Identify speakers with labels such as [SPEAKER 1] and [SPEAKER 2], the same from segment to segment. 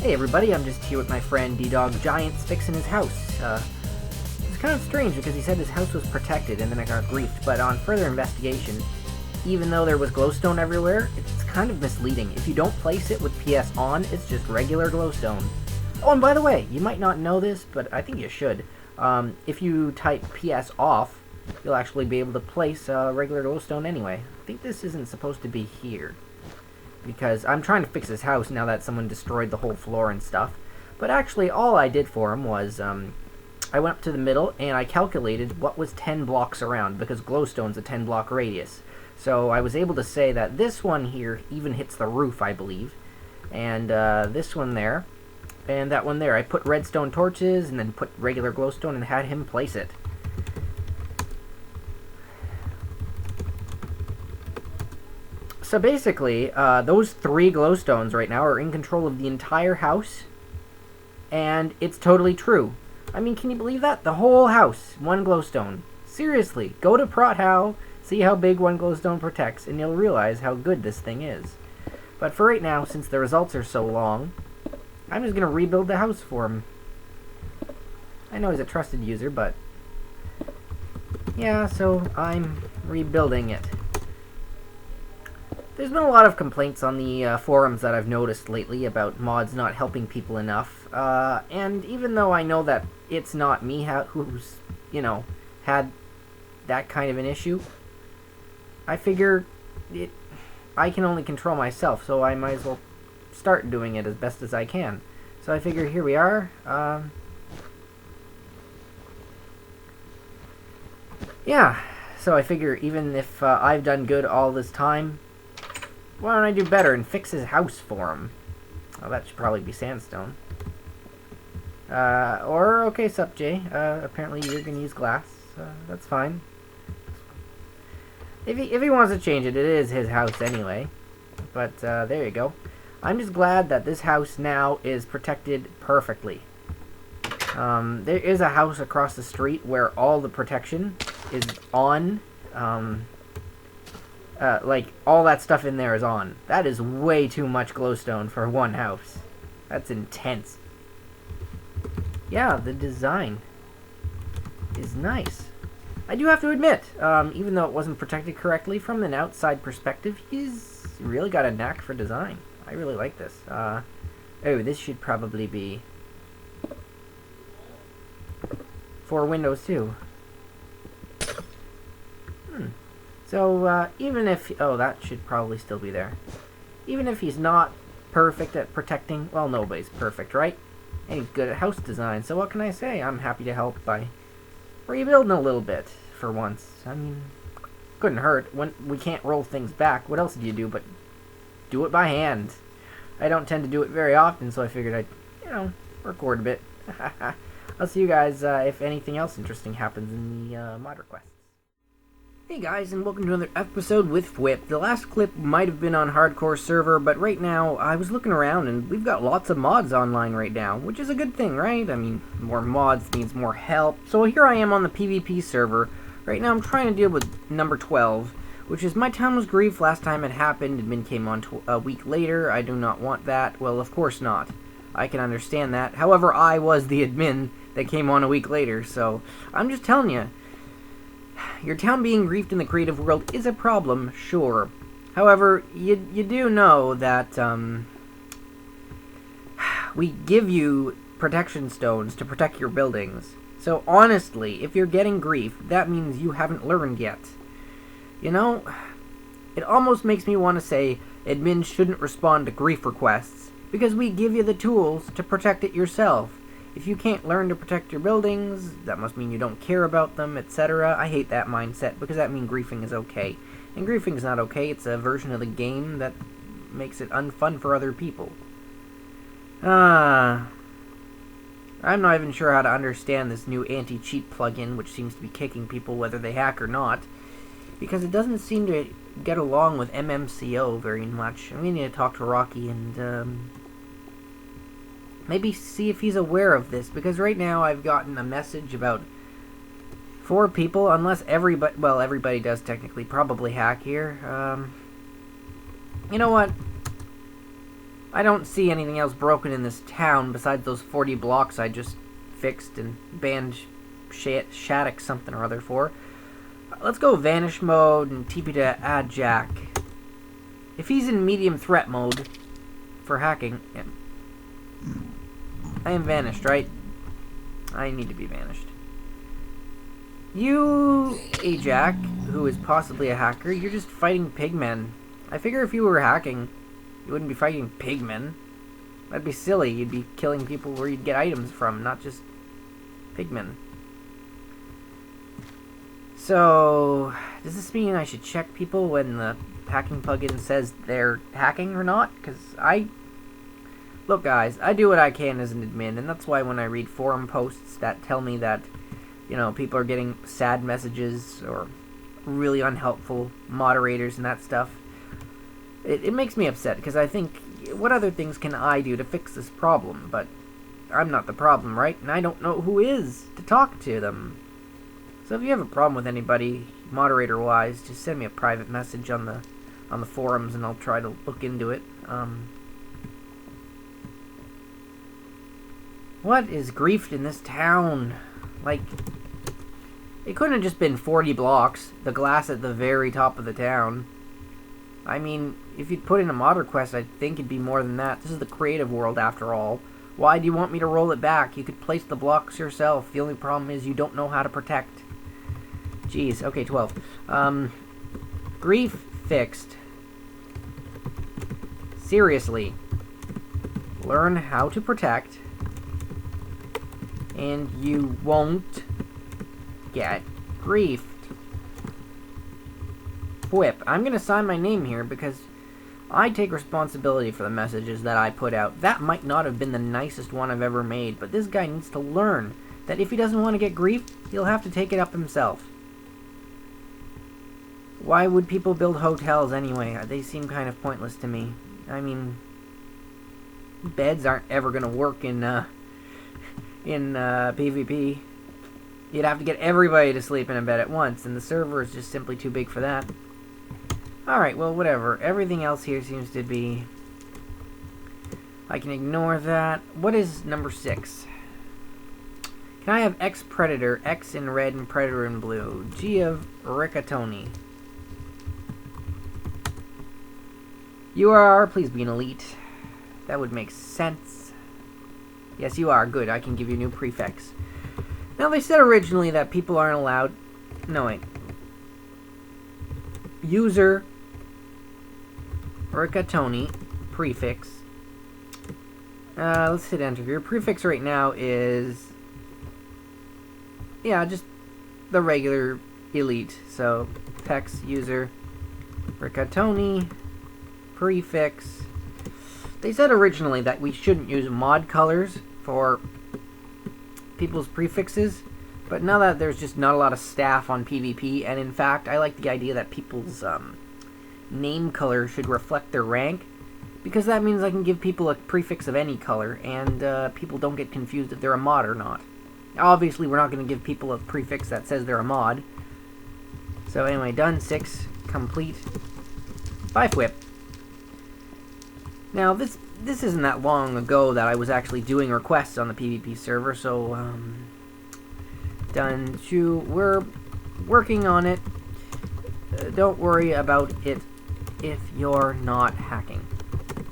[SPEAKER 1] Hey everybody, I'm just here with my friend D-Dog Giants fixing his house. It's kind of strange because he said his house was protected and then I got griefed, but on further investigation, even though there was glowstone everywhere, it's kind of misleading. If you don't place it with PS on, it's just regular glowstone. Oh, and by the way, you might not know this, but I think you should. If you type PS off, you'll actually be able to place regular glowstone anyway. I think this isn't supposed to be here, because I'm trying to fix his house now that someone destroyed the whole floor and stuff. But actually, all I did for him was, I went up to the middle and I calculated what was 10 blocks around, because glowstone's a 10 block radius. So I was able to say that this one here even hits the roof, I believe. And this one there, and that one there. I put redstone torches and then put regular glowstone and had him place it. So basically, those 3 glowstones right now are in control of the entire house, and it's totally true. I mean, can you believe that? The whole house, 1 glowstone. Seriously, go to prot+hack, see how big 1 glowstone protects, and you'll realize how good this thing is. But for right now, since the results are so long, I'm just going to rebuild the house for him. I know he's a trusted user, but yeah, so I'm rebuilding it. There's been a lot of complaints on the forums that I've noticed lately about mods not helping people enough, and even though I know that it's not me who's, you know, had that kind of an issue, I figure I can only control myself, so I might as well start doing it as best as I can. So I figure here we are. Yeah, so I figure even if I've done good all this time, why don't I do better and fix his house for him? Oh, that should probably be sandstone. Okay, sup, Jay. Apparently you're gonna use glass. That's fine. If he wants to change it, it is his house anyway. But, there you go. I'm just glad that this house now is protected perfectly. There is a house across the street where all the protection is on. Like, all that stuff in there is on. That is way too much glowstone for one house. That's intense. Yeah, the design is nice. I do have to admit, even though it wasn't protected correctly from an outside perspective, he's really got a knack for design. I really like this. Oh, this should probably be for Windows too. So, even if... Oh, that should probably still be there. Even if he's not perfect at protecting... Well, nobody's perfect, right? And he's good at house design, so what can I say? I'm happy to help by rebuilding a little bit, for once. I mean, couldn't hurt. When we can't roll things back, what else do you do but do it by hand? I don't tend to do it very often, so I figured I'd, you know, record a bit. I'll see you guys if anything else interesting happens in the mod requests. Hey guys, and welcome to another episode with Whip. The last clip might have been on hardcore server, but right now I was looking around and we've got lots of mods online right now, which is a good thing, right? I mean, more mods means more help. So here I am on the PvP server. Right now I'm trying to deal with number 12, which is my town was grief last time it happened. Admin came on a week later. I do not want that. Well, of course not. I can understand that. However, I was the admin that came on a week later, so I'm just telling you. Your town being griefed in the creative world is a problem, sure. However, you do know that we give you protection stones to protect your buildings. So honestly, if you're getting grief, that means you haven't learned yet. You know, it almost makes me want to say admins shouldn't respond to grief requests, because we give you the tools to protect it yourself. If you can't learn to protect your buildings, that must mean you don't care about them, etc. I hate that mindset, because that means griefing is okay. And griefing is not okay. It's a version of the game that makes it unfun for other people. I'm not even sure how to understand this new anti-cheat plugin, which seems to be kicking people whether they hack or not, because it doesn't seem to get along with MMCO very much. We need to talk to Rocky and, maybe see if he's aware of this, because right now I've gotten a message about 4 people, unless everybody, well, everybody does technically probably hack here. You know what? I don't see anything else broken in this town besides those 40 blocks I just fixed and banned Shattuck something or other for. Let's go vanish mode and TP to add Jack. If he's in medium threat mode for hacking, yeah. I am vanished, right? I need to be vanished. You, Jack, who is possibly a hacker, you're just fighting pigmen. I figure if you were hacking, you wouldn't be fighting pigmen. That'd be silly. You'd be killing people where you'd get items from, not just pigmen. So, does this mean I should check people when the hacking plugin says they're hacking or not? Because look guys, I do what I can as an admin, and that's why when I read forum posts that tell me that, you know, people are getting sad messages or really unhelpful moderators and that stuff, it makes me upset, because I think, what other things can I do to fix this problem? But I'm not the problem, right? And I don't know who is to talk to them. So if you have a problem with anybody, moderator-wise, just send me a private message on the forums, and I'll try to look into it. What is griefed in this town? Like, it couldn't have just been 40 blocks, the glass at the very top of the town. I mean, if you'd put in a mod request, I think it'd be more than that. This is the creative world, after all. Why do you want me to roll it back? You could place the blocks yourself. The only problem is you don't know how to protect. Jeez, okay, 12. Grief fixed. Seriously. Learn how to protect, and you won't get griefed. Whip. I'm going to sign my name here because I take responsibility for the messages that I put out. That might not have been the nicest one I've ever made, but this guy needs to learn that if he doesn't want to get griefed, he'll have to take it up himself. Why would people build hotels anyway? They seem kind of pointless to me. I mean, beds aren't ever going to work in PvP. You'd have to get everybody to sleep in a bed at once, and the server is just simply too big for that. Alright, well, whatever. Everything else here seems to be... I can ignore that. What is number 6? Can I have X Predator, X in red and Predator in blue? G of Riccatoni. You are, please be an elite. That would make sense. Yes, you are. Good, I can give you a new prefix. Now, they said originally that people aren't allowed... No, wait. User Riccatoni prefix. Let's hit enter. Your prefix right now is... Yeah, just the regular elite. So, text user Riccatoni prefix. They said originally that we shouldn't use mod colors for people's prefixes, but now that there's just not a lot of staff on PvP, and in fact, I like the idea that people's name color should reflect their rank, because that means I can give people a prefix of any color, and people don't get confused if they're a mod or not. Obviously, we're not going to give people a prefix that says they're a mod. So anyway, done. 6 complete. 5 whip. Now, this isn't that long ago that I was actually doing requests on the PvP server, so, done 2. We're working on it. Don't worry about it if you're not hacking.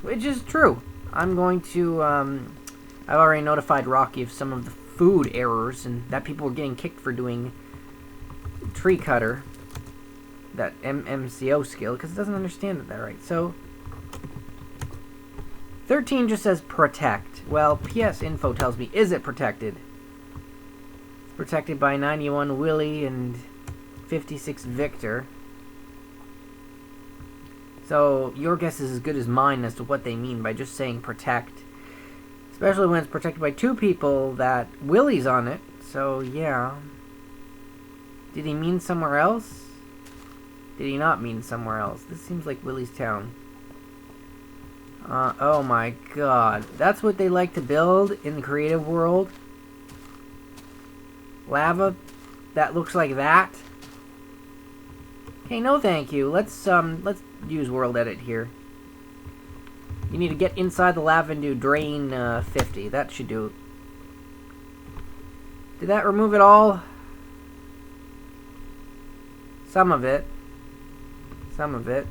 [SPEAKER 1] Which is true. I'm going to, I've already notified Rocky of some of the food errors, and that people were getting kicked for doing tree cutter, that MMCO skill, because it doesn't understand it that right. So, 13 just says protect. Well, PS info tells me, is it protected? It's protected by 91 Willie and 56 Victor. So, your guess is as good as mine as to what they mean by just saying protect. Especially when it's protected by 2 people that Willie's on it. So, yeah. Did he mean somewhere else? Did he not mean somewhere else? This seems like Willie's town. Oh my god. That's what they like to build in the creative world? Lava that looks like that? Okay, no thank you. Let's use world edit here. You need to get inside the lava and do drain 50. That should do it. Did that remove it all? Some of it. Some of it.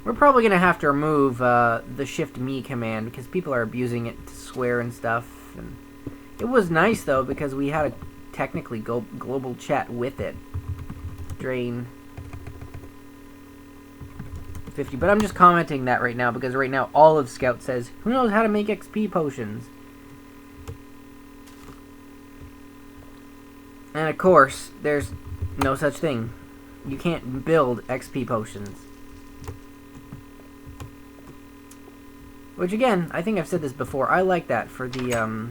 [SPEAKER 1] We're probably going to have to remove the shift me command because people are abusing it to swear and stuff. And it was nice, though, because we had a technically global chat with it. Drain 50. But I'm just commenting that right now because right now all of Scout says, who knows how to make XP potions? And of course, there's no such thing. You can't build XP potions. Which again, I think I've said this before. I like that for the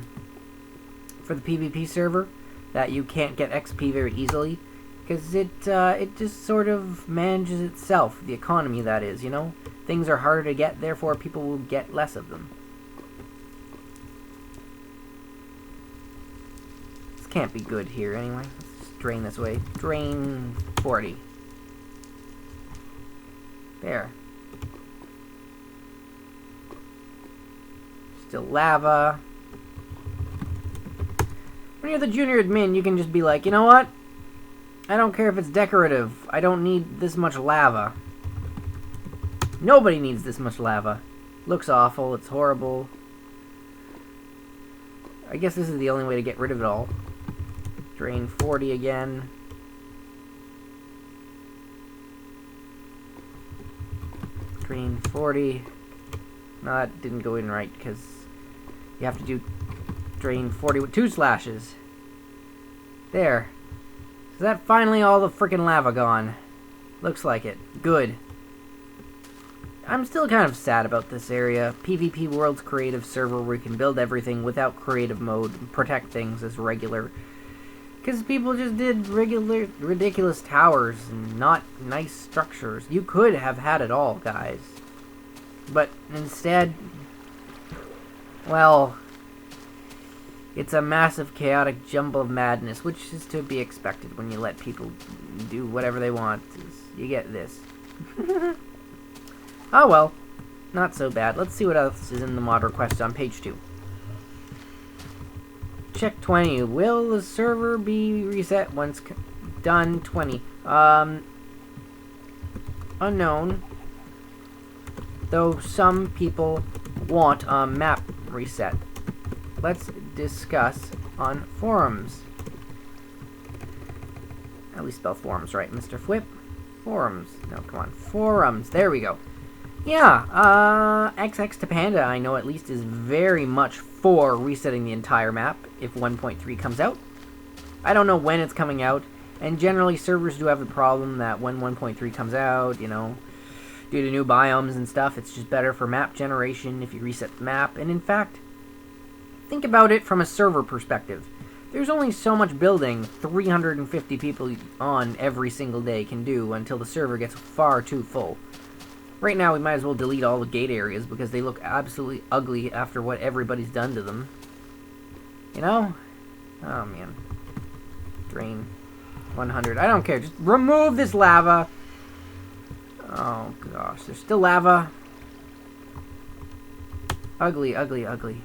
[SPEAKER 1] PvP server, that you can't get XP very easily, because it just sort of manages itself, the economy that is, you know? Things are harder to get, therefore people will get less of them. This can't be good here anyway. Let's just drain this way. Drain 40. There. Still lava. When you're the junior admin, you can just be like, you know what? I don't care if it's decorative. I don't need this much lava. Nobody needs this much lava. Looks awful. It's horrible. I guess this is the only way to get rid of it all. Drain 40 again. Drain 40. No, that didn't go in right because you have to do drain 40 with 2 slashes. There. Is that finally all the freaking lava gone? Looks like it. Good. I'm still kind of sad about this area. PvP World's creative server where you can build everything without creative mode and protect things as regular. Because people just did regular, ridiculous towers and not nice structures. You could have had it all, guys. But instead, well, it's a massive chaotic jumble of madness, which is to be expected when you let people do whatever they want. You get this. Oh well, not so bad. Let's see what else is in the mod request on page 2. Check 20. Will the server be reset once done? 20. Unknown. Though some people want a map reset. Let's discuss on forums. At least spell forums right, Mr. Flip. Forums. No, come on. Forums. There we go. Yeah, XX to Panda, I know at least, is very much for resetting the entire map if 1.3 comes out. I don't know when it's coming out, and generally servers do have the problem that when 1.3 comes out, you know, due to new biomes and stuff, it's just better for map generation if you reset the map. And in fact, think about it from a server perspective. There's only so much building 350 people on every single day can do until the server gets far too full. Right now, we might as well delete all the gate areas because they look absolutely ugly after what everybody's done to them. You know? Oh, man. Drain 100. I don't care. Just remove this lava. Oh, gosh. There's still lava. Ugly, ugly, ugly.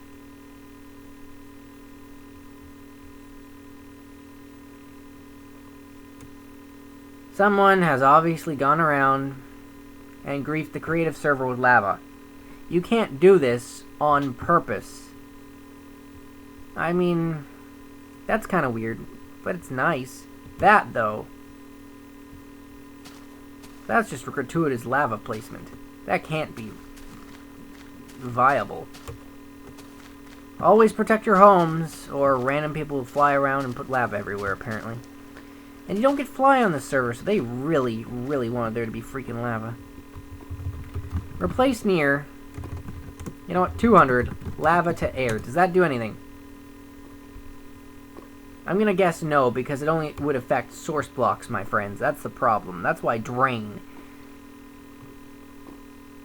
[SPEAKER 1] Someone has obviously gone around and griefed the creative server with lava. You can't do this on purpose. I mean, that's kind of weird, but it's nice. That, though, that's just gratuitous lava placement. That can't be viable. Always protect your homes, or random people who fly around and put lava everywhere, apparently. And you don't get fly on this server, so they really, really wanted there to be freaking lava. Replace near, you know what, 200, lava to air. Does that do anything? I'm gonna guess no, because it only would affect source blocks, my friends. That's the problem. That's why drain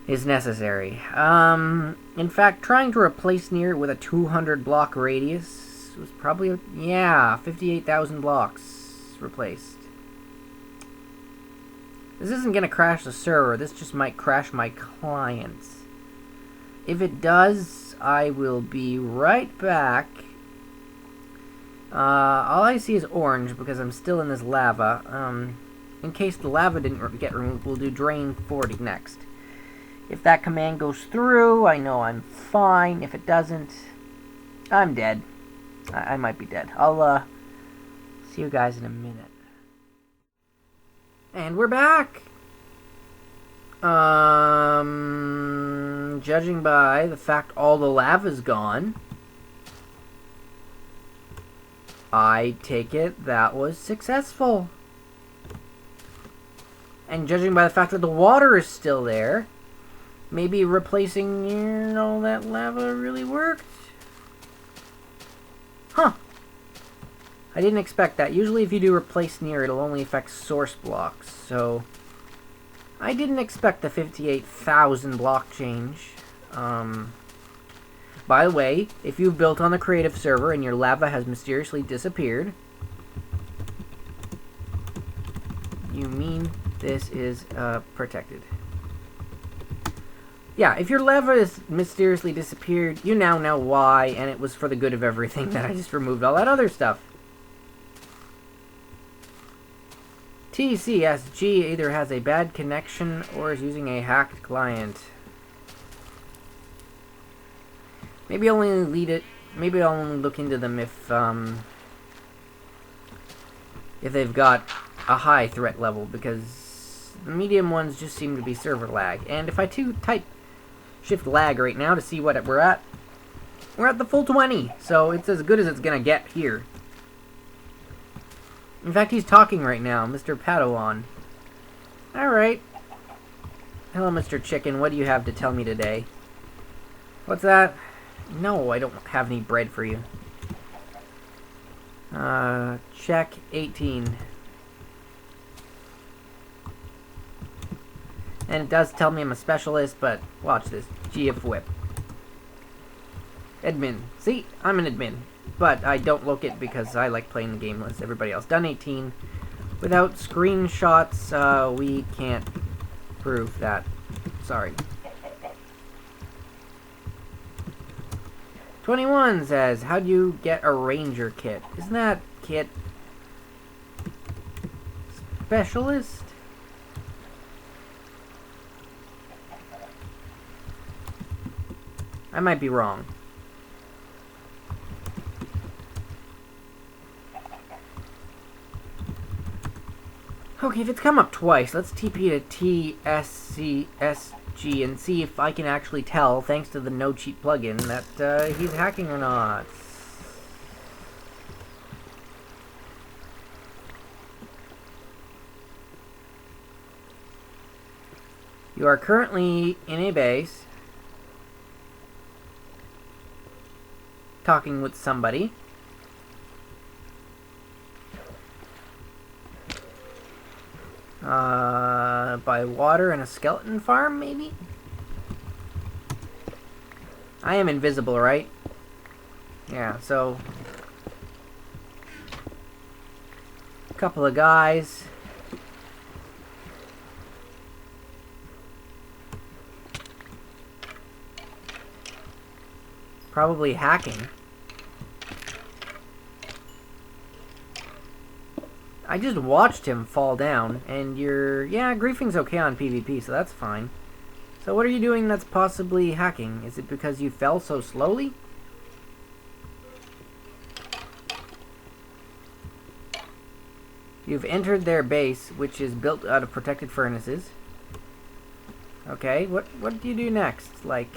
[SPEAKER 1] is necessary. In fact, trying to replace near with a 200 block radius was probably, yeah, 58,000 blocks replaced. This isn't going to crash the server. This just might crash my clients. If it does, I will be right back. All I see is orange because I'm still in this lava. In case the lava didn't get removed, we'll do drain 40 next. If that command goes through, I know I'm fine. If it doesn't, I'm dead. I might be dead. I'll see you guys in a minute. And we're back! Judging by the fact all the lava's gone, I take it that was successful. And judging by the fact that the water is still there, maybe replacing all that lava really worked. Huh. I didn't expect that. Usually if you do replace near, it'll only affect source blocks, so I didn't expect the 58,000 block change. By the way, if you've built on the creative server and your lava has mysteriously disappeared, you mean this is protected. Yeah, if your lava has mysteriously disappeared, you now know why, and it was for the good of everything that I just removed all that other stuff. TCSG either has a bad connection or is using a hacked client. Maybe I'll only maybe I'll only look into them if they've got a high threat level, because the medium ones just seem to be server lag. And if I type shift lag right now to see what we're at the full 20, so it's as good as it's gonna get here. In fact, he's talking right now, Mr. Padawan. Alright. Hello, Mr. Chicken. What do you have to tell me today? What's that? No, I don't have any bread for you. Check 18. And it does tell me I'm a specialist, but watch this. GF whip. Admin. See? I'm an admin. But I don't look it because I like playing the game as everybody else. Done 18. Without screenshots, we can't prove that. Sorry. 21 says, how do you get a ranger kit? Isn't that kit specialist? I might be wrong. Okay, if it's come up twice, let's TP to TSCSG and see if I can actually tell, thanks to the no cheat plugin, that he's hacking or not. You are currently in a base, talking with somebody. By water and a skeleton farm, maybe? I am invisible, right? Yeah, so a couple of guys. Probably hacking. I just watched him fall down, and yeah, griefing's okay on PvP, so that's fine. So what are you doing that's possibly hacking? Is it because you fell so slowly? You've entered their base, which is built out of protected furnaces. Okay, what do you do next? Like,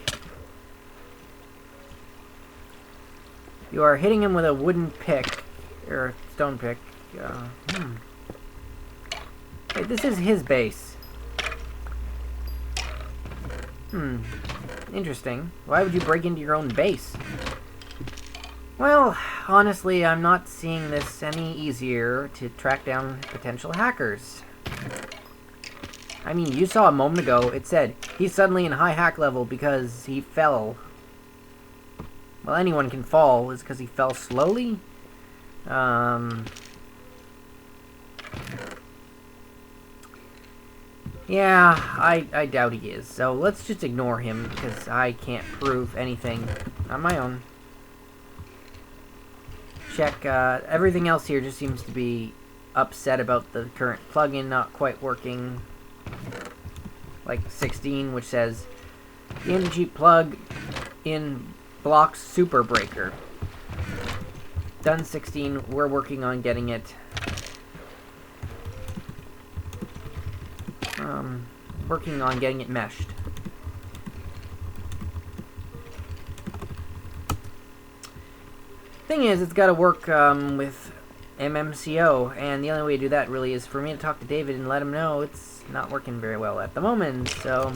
[SPEAKER 1] you are hitting him with a wooden pick, or stone pick. Hey, this is his base. Interesting. Why would you break into your own base? Well, honestly, I'm not seeing this any easier to track down potential hackers. I mean, you saw a moment ago, it said, he's suddenly in high hack level because he fell. Well, anyone can fall. Is because he fell slowly? Yeah, I doubt he is. So let's just ignore him, because I can't prove anything on my own. Check, everything else here just seems to be upset about the current plugin not quite working. Like 16, which says, the energy plug in blocks super breaker. Done 16, we're working on getting it. Working on getting it meshed. Thing is, it's got to work with MMCO, and the only way to do that really is for me to talk to David and let him know it's not working very well at the moment. So,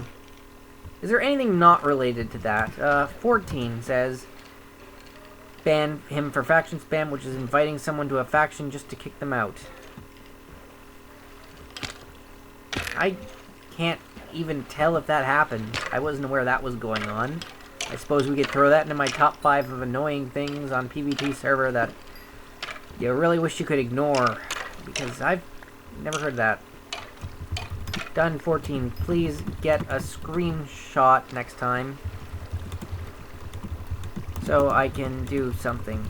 [SPEAKER 1] is there anything not related to that? 14 says, ban him for faction spam, which is inviting someone to a faction just to kick them out. I can't even tell if that happened. I wasn't aware that was going on. I suppose we could throw that into my top 5 of annoying things on PvP server that you really wish you could ignore, because I've never heard that. Done 14. Please get a screenshot next time so I can do something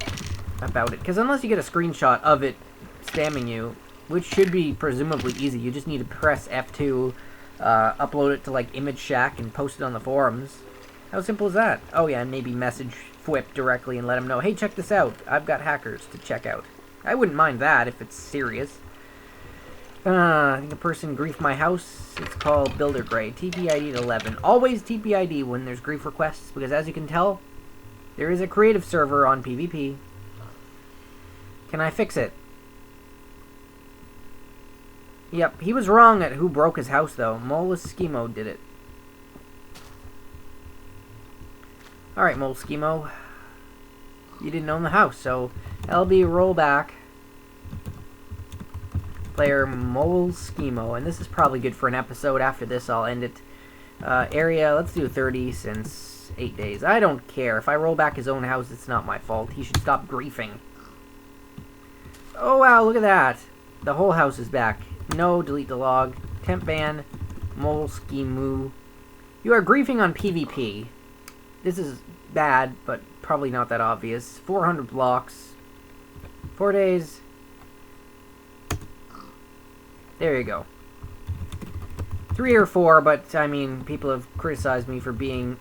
[SPEAKER 1] about it. Because unless you get a screenshot of it spamming you, which should be presumably easy, you just need to press F2, upload it to like Image Shack and post it on the forums. How simple is that? Oh yeah, and maybe message Fwip directly and let him know, hey, check this out. I've got hackers to check out. I wouldn't mind that if it's serious. I think a person griefed my house. It's called Builder Gray. TPID 11. Always TPID when there's grief requests, because as you can tell, there is a creative server on PvP. Can I fix it? Yep, he was wrong at who broke his house, though. Moleskimo did it. Alright, Moleskimo. You didn't own the house, so LB rollback. Player Moleskimo. And this is probably good for an episode. After this, I'll end it. Area, let's do 30 since 8 days. I don't care. If I roll back his own house, it's not my fault. He should stop griefing. Oh, wow, look at that. The whole house is back. No, delete the log. Temp ban. Moleskimu. You are griefing on PvP. This is bad, but probably not that obvious. 400 blocks. 4 days. There you go. 3 or 4, but, I mean, people have criticized me for being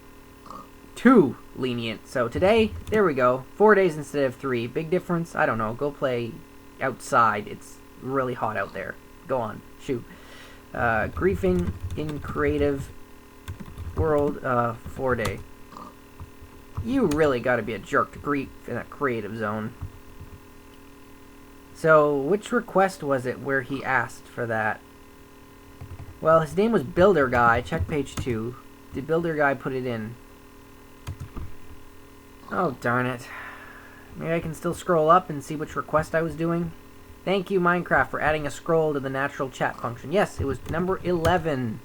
[SPEAKER 1] too lenient. So today, there we go. 4 days instead of 3. Big difference? I don't know. Go play outside. It's really hot out there. Go on. Shoot. Griefing in creative world, 4 day. You really gotta be a jerk to grief in a creative zone. So, which request was it where he asked for that? Well, his name was Builder Guy. Check page 2. Did Builder Guy put it in? Oh, darn it. Maybe I can still scroll up and see which request I was doing. Thank you, Minecraft, for adding a scroll to the natural chat function. Yes, it was number 11.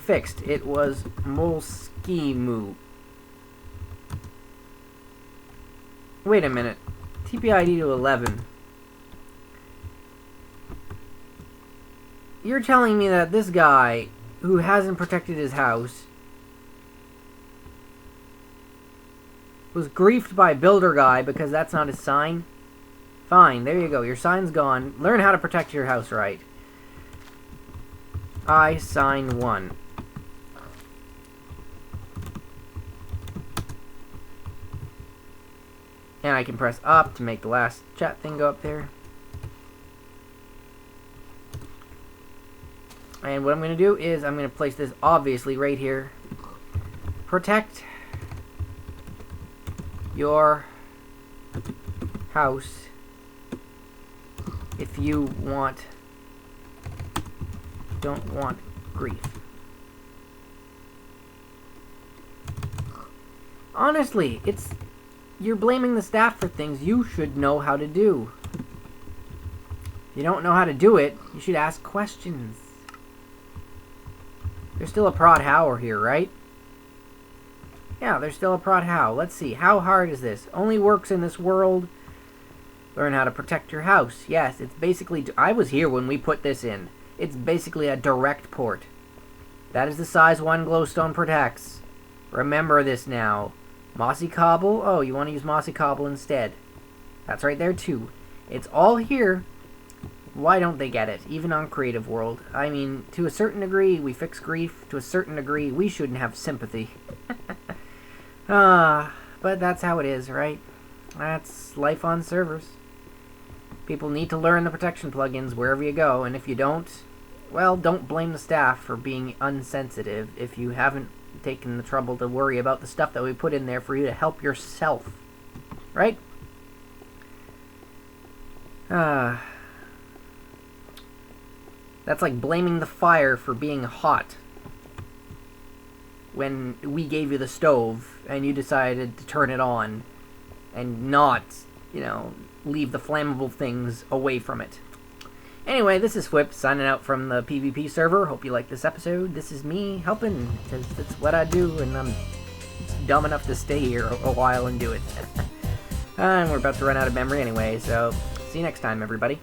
[SPEAKER 1] Fixed. It was Moleskimu. Wait a minute. TPID to 11. You're telling me that this guy, who hasn't protected his house, was griefed by Builder Guy because that's not his sign? Fine, there you go. Your sign's gone. Learn how to protect your house right. I sign 1. And I can press up to make the last chat thing go up there. And what I'm going to do is I'm going to place this obviously right here. Protect your house if you don't want grief. Honestly, you're blaming the staff for things you should know how to do. If you don't know how to do it, you should ask questions. There's still a prot+hack here, right? Yeah, there's still a prot+hack. Let's see. How hard is this? Only works in this world Learn how to protect your house. Yes, it's basically... I was here when we put this in. It's basically a direct port. That is the size 1 glowstone protects. Remember this now. Mossy cobble? Oh, you want to use mossy cobble instead. That's right there too. It's all here. Why don't they get it? Even on Creative World. I mean, to a certain degree, we fix grief. To a certain degree, we shouldn't have sympathy. But that's how it is, right? That's life on servers. People need to learn the protection plugins wherever you go, and if you don't, well, don't blame the staff for being unsensitive if you haven't taken the trouble to worry about the stuff that we put in there for you to help yourself. Right? That's like blaming the fire for being hot when we gave you the stove and you decided to turn it on and not, you know, leave the flammable things away from it. Anyway, this is Whip signing out from the PvP server. Hope you liked this episode. This is me helping, because that's what I do, and I'm dumb enough to stay here a while and do it. And we're about to run out of memory anyway, so see you next time, everybody.